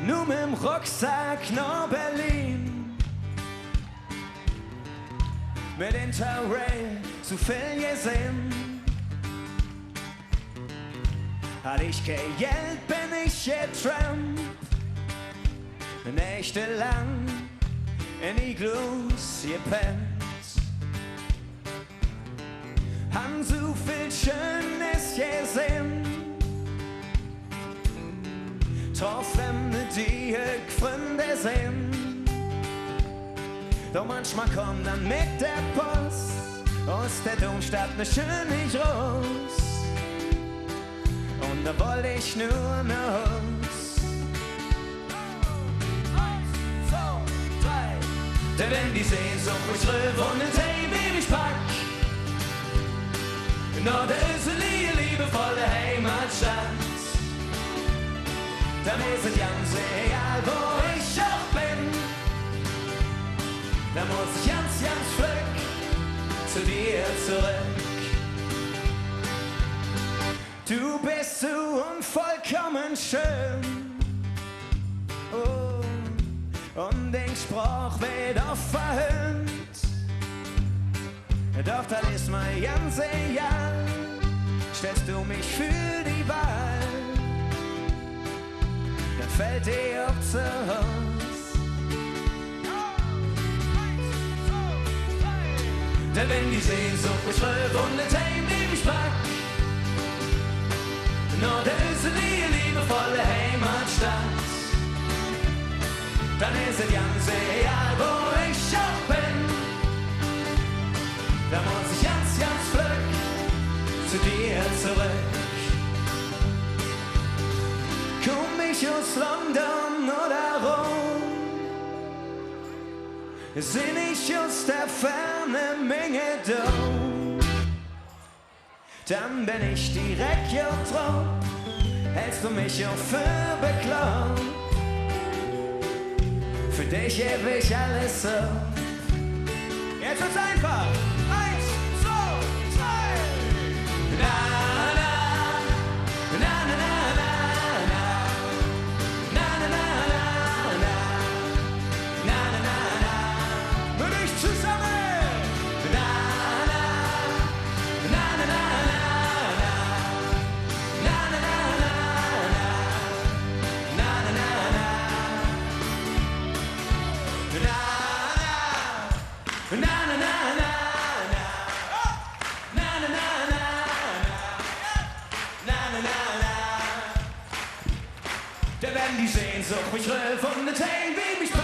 nur mit dem Rucksack nach Berlin. Mit Interrail zu viel gesehen. Hatte ich kein Geld, bin ich getrampt. Nächtelang in Iglus gepennt. Han so viel Schönes gesehen. Fremde, die ich Freunde sehen. Doch manchmal kommt dann mit der Post aus der Domstadt ne schöne raus. Und da wollte ich nur ne Haus. 1, 2, 3. Denn wenn die Sehnsucht mich trifft und den Tee wie mich packt, genau da ist eine liebevolle Heimatstadt. Dann ist es ganz egal, wo ich auch bin. Dann muss ich ganz flück zu dir zurück. Du bist so unvollkommen schön. Oh, und den Spruch wird oft verhöhnt. Doch das ist mir ganz egal. Stellst du mich für die Wahl, fällt dir auf zu Haus. Denn wenn die Sehnsucht mich trifft und den Heim, die mich packt, nur da ist eine liebevolle Heimatstadt. Dann ist es ganz egal, wo ich auch bin. Da muss ich ganz flück zu dir zurück. Komm ich aus London oder Rom, seh ich aus der Ferne Menge Dom, dann bin ich direkt hier drauf. Hältst du mich auch für bekloppt? Für dich heb ich alles so. Jetzt wird's einfach. 1, 2, 3. Wenn die Sehnsucht mich trifft und den Tee wie mich packt,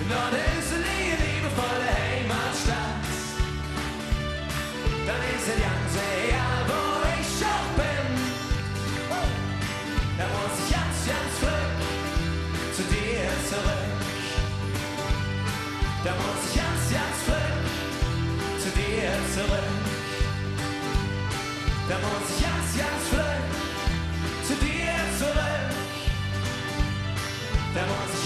dort ist eine liebevolle Heimatstadt. Dann ist es ganz egal, wo ich auch bin. Da muss ich ganz flück zu dir zurück. Da muss ich ganz flück zu dir zurück. Da muss ich ganz flück zu dir zurück. Da muss ich